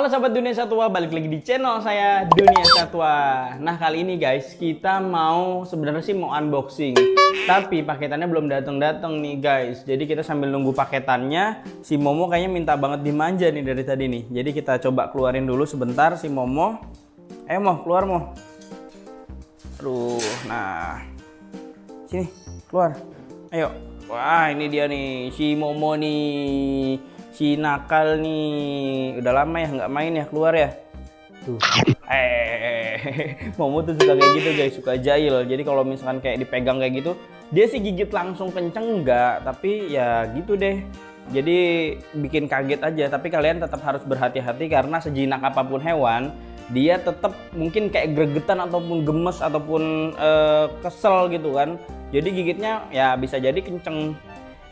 Halo sahabat Dunia Satwa, balik lagi di channel saya Dunia Satwa. Nah kali ini guys, kita sebenarnya sih mau unboxing, tapi paketannya belum datang nih guys. Jadi kita sambil nunggu paketannya, si Momo kayaknya minta banget dimanja nih dari tadi nih. Jadi kita coba keluarin dulu sebentar si Momo. Ayo Mo, keluar Mo. Aduh, nah sini keluar. Ayo. Wah ini dia nih si Momo nih. Si nakal nih, udah lama ya nggak main ya, keluar ya. Tuh. Momo tuh suka kayak gitu guys, suka jahil. Jadi kalau misalkan kayak dipegang kayak gitu, dia sih gigit langsung kenceng enggak, tapi ya gitu deh. Jadi bikin kaget aja, tapi kalian tetap harus berhati-hati karena sejinak apapun hewan, dia tetap mungkin kayak gregetan ataupun gemes ataupun kesel gitu kan. Jadi gigitnya ya bisa jadi kenceng.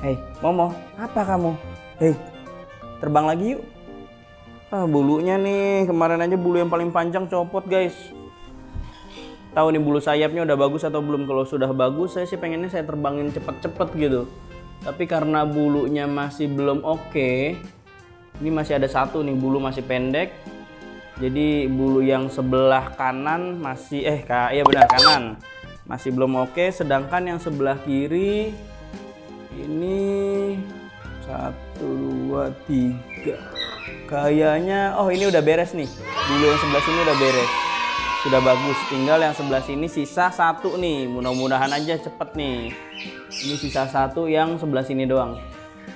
Hei Momo, apa kamu? Hei, terbang lagi yuk. Bulunya nih, kemarin aja bulu yang paling panjang copot guys. Tahu nih bulu sayapnya udah bagus atau belum? Kalau sudah bagus, saya sih pengennya saya terbangin cepet-cepet gitu. Tapi karena bulunya masih belum oke, ini masih ada satu nih, bulu masih pendek. Jadi bulu yang sebelah kanan masih, iya benar kanan, masih belum oke. Sedangkan yang sebelah kiri ini 1, 2, 3 kayaknya, oh ini udah beres nih, bulu yang sebelah sini udah beres, sudah bagus. Tinggal yang sebelah sini sisa satu nih, mudah-mudahan aja cepet nih. Ini sisa satu yang sebelah sini doang.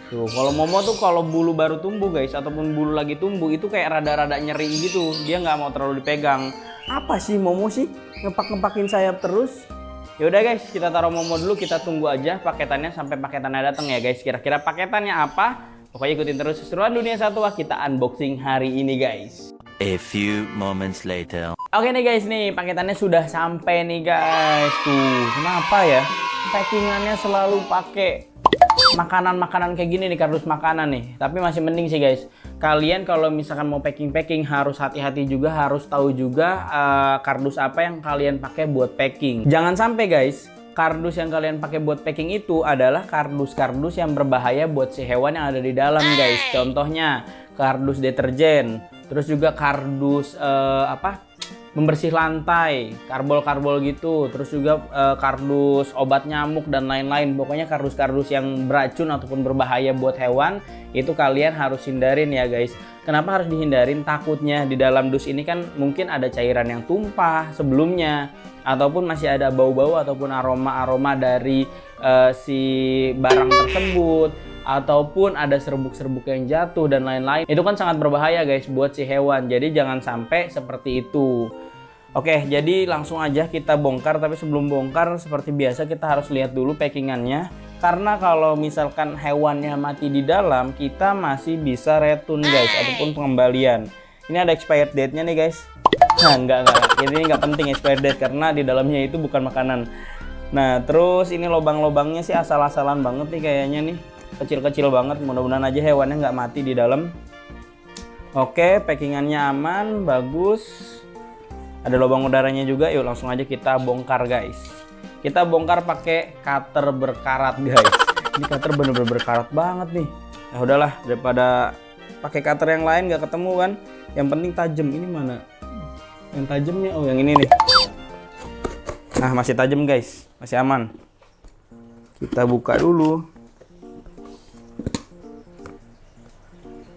Tuh kalau Momo tuh kalau bulu baru tumbuh guys, ataupun bulu lagi tumbuh itu kayak rada-rada nyeri gitu, dia nggak mau terlalu dipegang. Apa sih Momo sih ngepak-ngepakin sayap terus? Ya udah guys, kita taruh Momo dulu, kita tunggu aja paketannya sampai paketannya datang ya guys. Kira-kira paketannya apa? Pokoknya ikutin terus keseruan Dunia Satwa, kita unboxing hari ini guys. A few moments later. Oke nih guys, nih paketannya sudah sampai nih guys. Tuh, kenapa ya? Packingannya selalu pakai makanan-makanan kayak gini nih, kardus makanan nih. Tapi masih mending sih guys. Kalian kalau misalkan mau packing harus hati-hati juga, harus tahu juga kardus apa yang kalian pakai buat packing. Jangan sampai guys, kardus yang kalian pakai buat packing itu adalah kardus-kardus yang berbahaya buat si hewan yang ada di dalam guys. Contohnya kardus deterjen, terus juga kardus membersih lantai, karbol-karbol gitu, terus juga kardus obat nyamuk dan lain-lain. Pokoknya kardus-kardus yang beracun ataupun berbahaya buat hewan itu kalian harus hindarin ya guys. Kenapa harus dihindarin? Takutnya di dalam dus ini kan mungkin ada cairan yang tumpah sebelumnya, ataupun masih ada bau-bau ataupun aroma-aroma dari si barang tersebut, ataupun ada serbuk-serbuk yang jatuh dan lain-lain. Itu kan sangat berbahaya guys buat si hewan. Jadi jangan sampai seperti itu. Oke, jadi langsung aja kita bongkar. Tapi sebelum bongkar, seperti biasa kita harus lihat dulu packingannya. Karena kalau misalkan hewannya mati di dalam, kita masih bisa return guys, ataupun pengembalian. Ini ada expired date-nya nih guys. Nah, enggak. Ini nggak penting expired date karena di dalamnya itu bukan makanan. Nah, terus ini lubang-lubangnya sih asal-asalan banget nih kayaknya nih. Kecil-kecil banget, mudah-mudahan aja hewannya nggak mati di dalam. Oke, packingannya aman, bagus. Ada lubang udaranya juga. Yuk langsung aja kita bongkar guys. Kita bongkar pakai cutter berkarat guys. Ini cutter bener-bener berkarat banget nih. Ya udahlah, daripada pakai cutter yang lain nggak ketemu kan. Yang penting tajam. Ini mana? Yang tajamnya, oh yang ini nih. Nah masih tajam guys, masih aman. Kita buka dulu.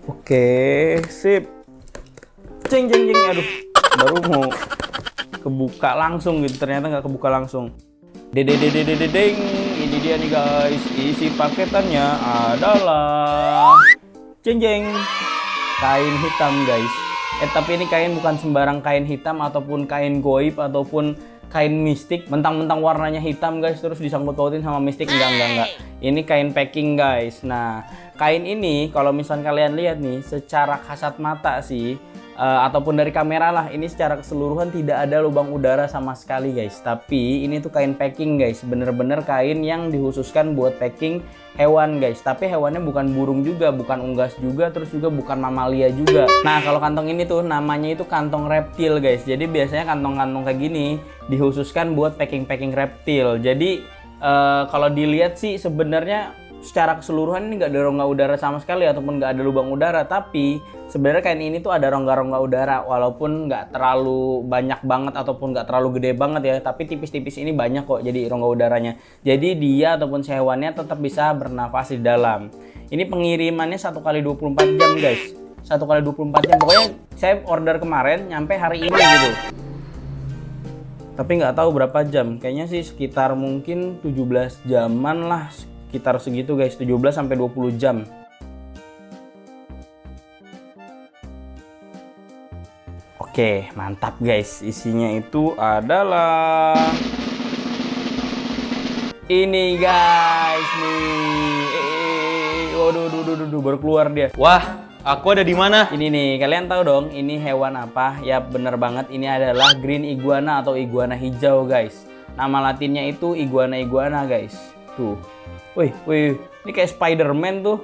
Oke, sip. Ceng, aduh, baru mau kebuka langsung gitu, ternyata nggak kebuka langsung. Deng, ini dia nih guys, isi paketannya adalah ceng, kain hitam guys. Tapi ini kain bukan sembarang kain hitam ataupun kain goib ataupun kain mistik, mentang-mentang warnanya hitam guys terus disangkut pautin sama mistik. Enggak. Ini kain packing guys. Nah, kain ini kalau misalnya kalian lihat nih secara kasat mata sih ataupun dari kamera lah, ini secara keseluruhan tidak ada lubang udara sama sekali guys. Tapi ini tuh kain packing guys, bener-bener kain yang dikhususkan buat packing hewan guys. Tapi hewannya bukan burung juga, bukan unggas juga, terus juga bukan mamalia juga. Nah kalau kantong ini tuh namanya itu kantong reptil guys. Jadi biasanya kantong-kantong kayak gini dikhususkan buat packing reptil. Jadi kalau dilihat sih sebenarnya secara keseluruhan ini nggak ada rongga udara sama sekali ataupun nggak ada lubang udara, tapi sebenarnya kain ini tuh ada rongga-rongga udara walaupun nggak terlalu banyak banget ataupun nggak terlalu gede banget ya, tapi tipis-tipis ini banyak kok jadi rongga udaranya. Jadi dia ataupun si hewannya tetap bisa bernafas di dalam. Ini pengirimannya 1 kali 24 jam guys. 1 kali 24 jam. Pokoknya saya order kemarin nyampe hari ini gitu. Tapi nggak tahu berapa jam. Kayaknya sih sekitar mungkin 17 jaman lah. Sekitar segitu guys, 17 sampai 20 jam. Oke, mantap guys. Isinya itu adalah ini guys nih. Waduh, baru keluar dia. Wah, aku ada di mana? Ini nih, kalian tahu dong ini hewan apa? Ya bener banget, ini adalah green iguana atau iguana hijau guys. Nama latinnya itu iguana guys. Tuh. Wih, ini kayak Spider-Man tuh.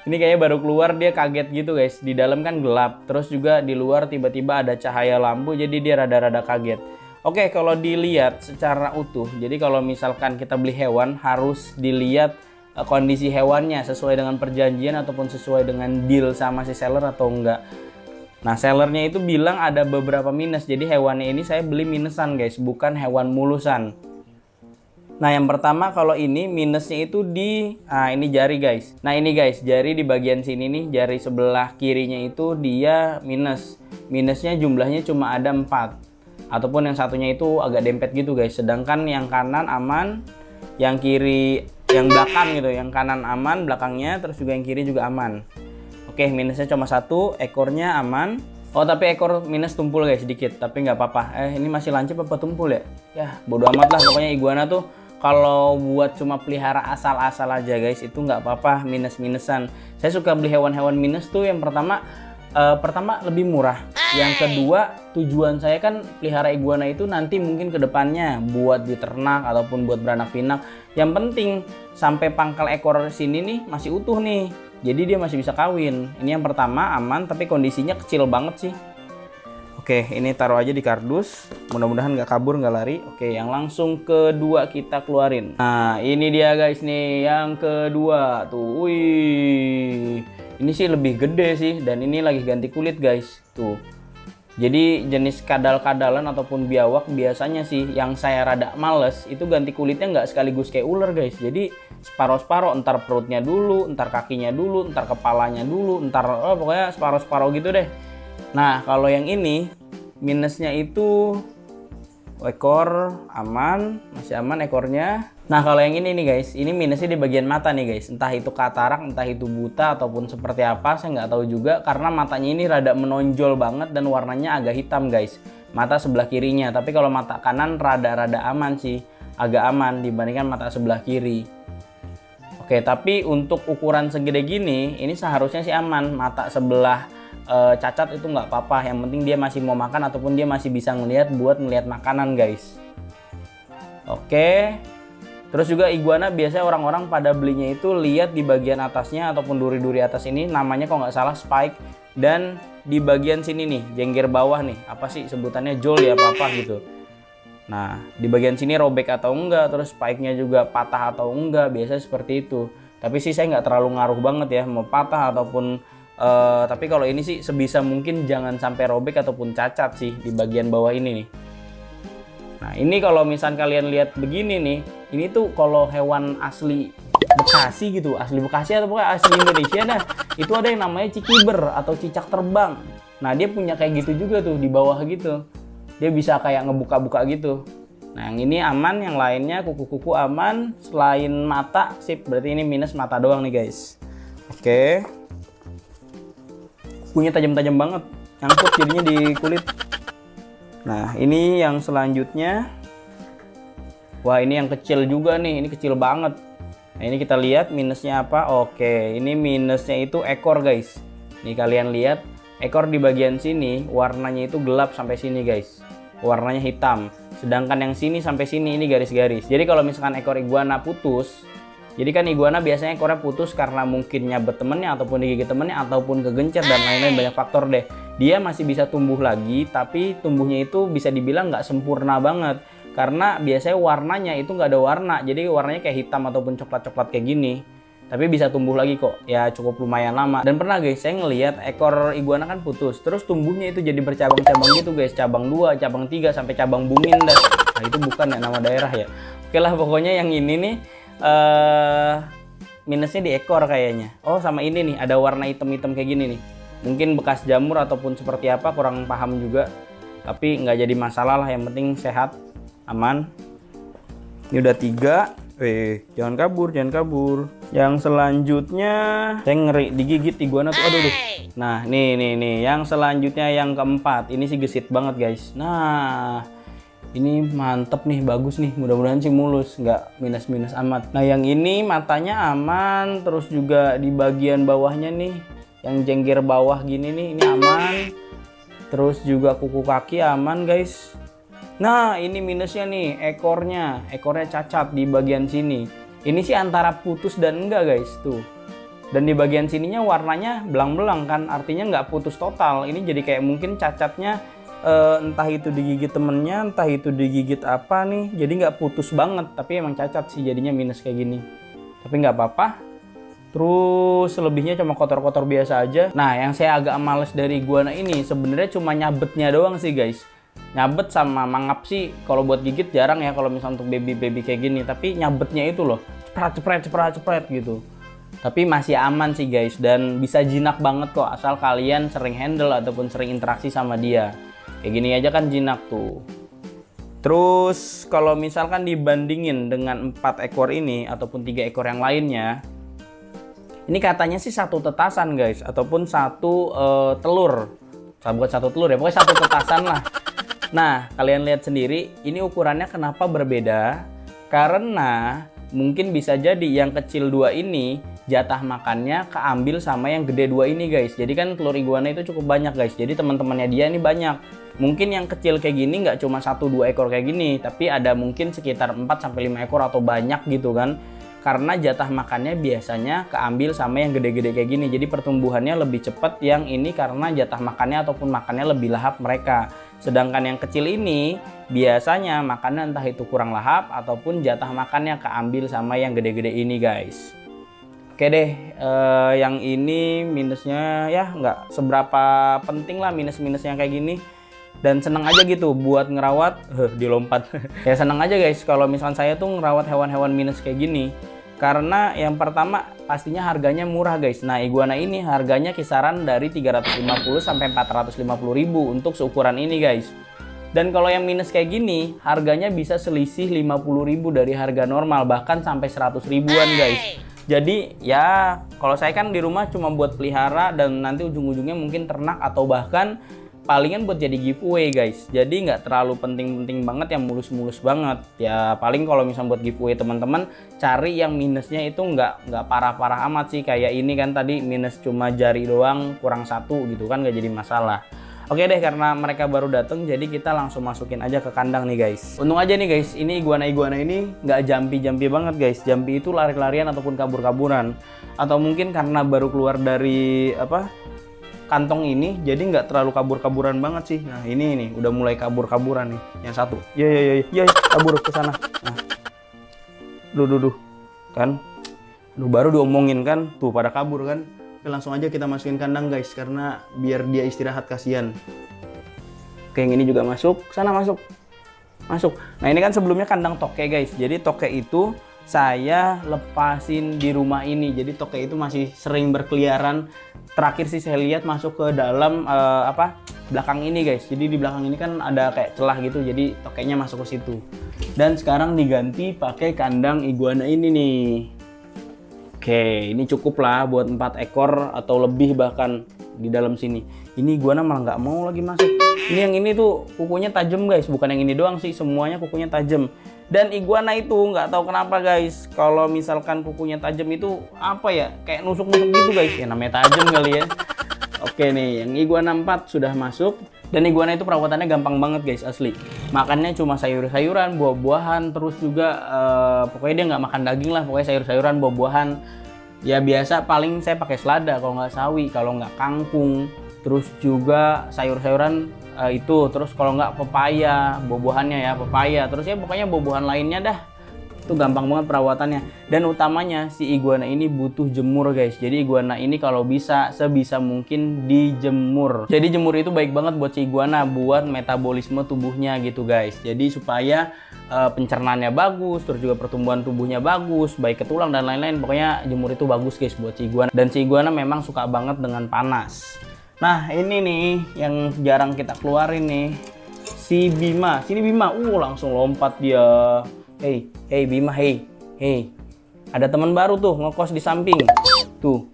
Ini kayaknya baru keluar dia kaget gitu guys. Di dalam kan gelap, terus juga di luar tiba-tiba ada cahaya lampu, jadi dia rada-rada kaget. Oke, kalau dilihat secara utuh, jadi kalau misalkan kita beli hewan harus dilihat kondisi hewannya sesuai dengan perjanjian ataupun sesuai dengan deal sama si seller atau enggak. Nah, sellernya itu bilang ada beberapa minus, jadi hewannya ini saya beli minusan guys, bukan hewan mulusan. Nah, yang pertama kalau ini minusnya itu di ini jari guys. Nah, ini guys, jari di bagian sini nih, jari sebelah kirinya itu dia minus. Minusnya jumlahnya cuma ada 4. Ataupun yang satunya itu agak dempet gitu guys. Sedangkan yang kanan aman, yang kiri, yang belakang gitu, yang kanan aman belakangnya, terus juga yang kiri juga aman. Oke, minusnya cuma 1, ekornya aman. Oh, tapi ekor minus tumpul guys sedikit, tapi nggak apa-apa. Ini masih lancip apa tumpul ya? Ya, bodo amat lah, pokoknya iguana tuh kalau buat cuma pelihara asal-asal aja guys, itu nggak apa-apa minus-minusan. Saya suka beli hewan-hewan minus tuh yang pertama lebih murah. Yang kedua, tujuan saya kan pelihara iguana itu nanti mungkin kedepannya buat diternak ataupun buat beranak pinak. Yang penting sampai pangkal ekor sini nih masih utuh nih, jadi dia masih bisa kawin. Ini yang pertama aman, tapi kondisinya kecil banget sih. Oke, ini taruh aja di kardus, mudah-mudahan nggak kabur, nggak lari. Oke, yang langsung kedua kita keluarin. Nah, ini dia guys nih, yang kedua tuh. Wih, ini sih lebih gede sih, dan ini lagi ganti kulit guys. Tuh, jadi jenis kadal-kadalan ataupun biawak biasanya sih yang saya rada males itu ganti kulitnya nggak sekaligus kayak ular guys. Jadi separuh-separuh, entar perutnya dulu, entar kakinya dulu, entar kepalanya dulu, entar pokoknya separuh-separuh gitu deh. Nah, kalau yang ini minusnya itu ekor aman, masih aman ekornya. Nah, kalau yang ini nih guys, ini minusnya di bagian mata nih guys. Entah itu katarak, entah itu buta ataupun seperti apa, saya nggak tahu juga karena matanya ini rada menonjol banget dan warnanya agak hitam guys. Mata sebelah kirinya, tapi kalau mata kanan rada-rada aman sih, agak aman dibandingkan mata sebelah kiri. Oke, tapi untuk ukuran segede gini, ini seharusnya sih aman. Mata sebelah cacat itu nggak apa-apa, yang penting dia masih mau makan ataupun dia masih bisa ngelihat buat ngelihat makanan guys. Oke, terus juga iguana biasanya orang-orang pada belinya itu lihat di bagian atasnya ataupun duri-duri atas ini, namanya kalau nggak salah spike, dan di bagian sini nih jengger bawah nih, apa sih sebutannya, joli apa-apa gitu. Nah, di bagian sini robek atau enggak, terus spike-nya juga patah atau enggak, biasanya seperti itu. Tapi sih saya nggak terlalu ngaruh banget ya mau patah ataupun tapi kalau ini sih sebisa mungkin jangan sampai robek ataupun cacat sih di bagian bawah ini nih. Nah, ini kalau misal kalian lihat begini nih, ini tuh kalau hewan asli Bekasi gitu, asli Bekasi atau pokoknya asli Indonesia dah, itu ada yang namanya cikiber atau cicak terbang. Nah, dia punya kayak gitu juga tuh di bawah gitu. Dia bisa kayak ngebuka-buka gitu. Nah, yang ini aman, yang lainnya kuku-kuku aman, selain mata sip, berarti ini minus mata doang nih guys. Oke. Kukunya tajam-tajam banget, nyangkut jadinya di kulit. Nah, ini yang selanjutnya. Wah, ini yang kecil juga nih, ini kecil banget. Nah, ini kita lihat minusnya apa. Oke, ini minusnya itu ekor guys. Nih kalian lihat, ekor di bagian sini warnanya itu gelap sampai sini guys. Warnanya hitam. Sedangkan yang sini sampai sini ini garis-garis. Jadi kalau misalkan ekor iguana putus, jadi kan iguana biasanya ekornya putus karena mungkin nyabet temennya ataupun digigit temennya ataupun kegencet dan lain-lain, banyak faktor deh. Dia masih bisa tumbuh lagi, tapi tumbuhnya itu bisa dibilang nggak sempurna banget karena biasanya warnanya itu nggak ada warna, jadi warnanya kayak hitam ataupun coklat-coklat kayak gini. Tapi bisa tumbuh lagi kok, ya cukup lumayan lama. Dan pernah guys, saya ngelihat ekor iguana kan putus, terus tumbuhnya itu jadi bercabang-cabang gitu guys, cabang 2, cabang 3, sampai cabang bungin dah. Nah itu bukan ya nama daerah ya. Oke lah, pokoknya yang ini nih minusnya di ekor kayaknya. Oh sama ini nih, ada warna hitam-hitam kayak gini nih. Mungkin bekas jamur ataupun seperti apa, kurang paham juga. Tapi nggak jadi masalah lah, yang penting sehat, aman. Ini udah 3. Jangan kabur, jangan kabur. Yang selanjutnya, saya ngeri digigit iguana tuh. Aduh. Nah, nih. Yang selanjutnya yang keempat. Ini sih gesit banget, guys. Nah, ini mantep nih, bagus nih. Mudah-mudahan sih mulus, nggak minus-minus amat. Nah, yang ini matanya aman, terus juga di bagian bawahnya nih, yang jengger bawah gini nih, ini aman. Terus juga kuku kaki aman, guys. Nah, ini minusnya nih, ekornya cacat di bagian sini. Ini sih antara putus dan enggak, guys, tuh. Dan di bagian sininya warnanya belang-belang kan, artinya nggak putus total. Ini jadi kayak mungkin cacatnya entah itu digigit temennya, entah itu digigit apa nih. Jadi nggak putus banget, tapi emang cacat sih jadinya minus kayak gini. Tapi nggak apa-apa. Terus selebihnya cuma kotor-kotor biasa aja. Nah, yang saya agak males dari iguana ini sebenarnya cuma nyabetnya doang sih, guys. Nyabet sama mangap sih kalau buat gigit jarang ya, kalau misalnya untuk baby kayak gini. Tapi nyabetnya itu loh, cepret gitu. Tapi masih aman sih guys, dan bisa jinak banget kok asal kalian sering handle ataupun sering interaksi sama dia. Kayak gini aja kan jinak tuh. Terus kalau misalkan dibandingin dengan 4 ekor ini ataupun 3 ekor yang lainnya, ini katanya sih 1 tetasan guys, ataupun 1 telur. Bukan 1 telur ya, pokoknya 1 tetasan lah. Nah, kalian lihat sendiri, ini ukurannya kenapa berbeda? Karena mungkin bisa jadi yang kecil 2 ini jatah makannya keambil sama yang gede 2 ini guys. Jadi kan telur iguana itu cukup banyak guys. Jadi teman-temannya dia ini banyak. Mungkin yang kecil kayak gini nggak cuma 1-2 ekor kayak gini, tapi ada mungkin sekitar 4-5 ekor atau banyak gitu kan. Karena jatah makannya biasanya keambil sama yang gede-gede kayak gini. Jadi pertumbuhannya lebih cepat yang ini karena jatah makannya ataupun makannya lebih lahap mereka. Sedangkan yang kecil ini biasanya makannya entah itu kurang lahap ataupun jatah makannya keambil sama yang gede-gede ini guys. Oke deh, yang ini minusnya ya nggak seberapa penting lah, minus-minusnya kayak gini. Dan seneng aja gitu buat ngerawat, dilompat. Ya seneng aja guys kalau misalkan saya tuh ngerawat hewan-hewan minus kayak gini. Karena yang pertama pastinya harganya murah guys. Nah, iguana ini harganya kisaran dari 350 sampai 450 ribu untuk seukuran ini guys. Dan kalau yang minus kayak gini, harganya bisa selisih 50 ribu dari harga normal, bahkan sampai 100 ribuan guys. Jadi ya kalau saya kan di rumah cuma buat pelihara dan nanti ujung-ujungnya mungkin ternak atau bahkan palingan buat jadi giveaway guys. Jadi nggak terlalu penting-penting banget yang mulus-mulus banget. Ya paling kalau misalnya buat giveaway teman-teman cari yang minusnya itu nggak parah-parah amat sih. Kayak ini kan tadi minus cuma jari doang kurang 1 gitu kan, nggak jadi masalah. Oke deh, karena mereka baru datang jadi kita langsung masukin aja ke kandang nih guys. Untung aja nih guys, ini iguana-iguana ini nggak jampi-jampi banget guys. Jampi itu lari-larian ataupun kabur-kaburan. Atau mungkin karena baru keluar dari kantong ini jadi nggak terlalu kabur-kaburan banget sih. Nah ini nih udah mulai kabur-kaburan nih yang satu. Ya kabur ke sana. Nah. Duh kan. Baru diomongin kan tuh pada kabur kan. Oke, langsung aja kita masukin kandang guys karena biar dia istirahat, kasihan. Oke, yang ini juga masuk. Sana masuk. Nah ini kan sebelumnya kandang toke guys. Jadi toke itu saya lepasin di rumah ini. Jadi toke itu masih sering berkeliaran. Terakhir sih saya lihat masuk ke dalam belakang ini guys. Jadi di belakang ini kan ada kayak celah gitu. Jadi tokenya masuk ke situ. Dan sekarang diganti pakai kandang iguana ini nih. Oke, ini cukup lah buat 4 ekor atau lebih bahkan di dalam sini. Ini iguana malah nggak mau lagi masuk. Ini yang ini tuh kukunya tajam guys. Bukan yang ini doang sih, semuanya kukunya tajam. Dan iguana itu nggak tahu kenapa guys, kalau misalkan kukunya tajam itu apa ya, kayak nusuk-nusuk gitu guys. Ya namanya tajam kali ya. Oke nih, yang iguana 4 sudah masuk. Dan iguana itu perawatannya gampang banget guys, asli. Makannya cuma sayur-sayuran, buah-buahan, terus juga pokoknya dia nggak makan daging lah, pokoknya sayur-sayuran, buah-buahan. Ya biasa paling saya pakai selada kalau nggak sawi, kalau nggak kangkung. Terus juga sayur-sayuran itu, terus kalau nggak pepaya, buah-buahannya ya, pepaya, terus ya pokoknya buah-buahan lainnya dah. Itu gampang banget perawatannya. Dan utamanya si iguana ini butuh jemur guys. Jadi iguana ini kalau bisa sebisa mungkin dijemur. Jadi jemur itu baik banget buat si iguana, buat metabolisme tubuhnya gitu guys. Jadi supaya pencernaannya bagus, terus juga pertumbuhan tubuhnya bagus, baik ke tulang dan lain-lain. Pokoknya jemur itu bagus guys buat si iguana. Dan si iguana memang suka banget dengan panas. Nah ini nih yang jarang kita keluarin nih, si Bima. Sini Bima, langsung lompat dia. Hey Bima, hey. Ada teman baru tuh ngekos di samping. Tuh,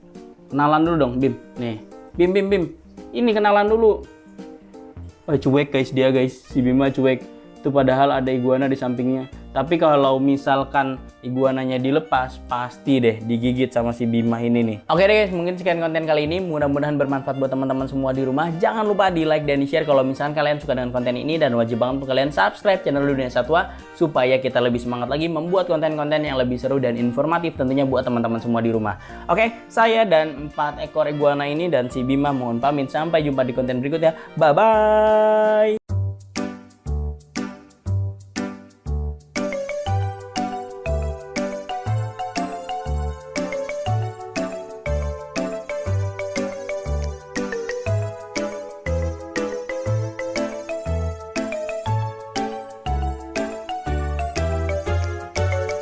kenalan dulu dong Bim. Nih, Bim. Ini kenalan dulu. Cuek guys dia guys, si Bima cuek. Itu padahal ada iguana di sampingnya. Tapi kalau misalkan iguananya dilepas, pasti deh digigit sama si Bima ini nih. Oke deh guys, mungkin sekian konten kali ini. Mudah-mudahan bermanfaat buat teman-teman semua di rumah. Jangan lupa di like dan di share kalau misalkan kalian suka dengan konten ini. Dan wajib banget untuk kalian subscribe channel Dunia Satwa, supaya kita lebih semangat lagi membuat konten-konten yang lebih seru dan informatif tentunya buat teman-teman semua di rumah. Oke, saya dan 4 ekor iguana ini dan si Bima mohon pamit. Sampai jumpa di konten berikutnya. Bye-bye!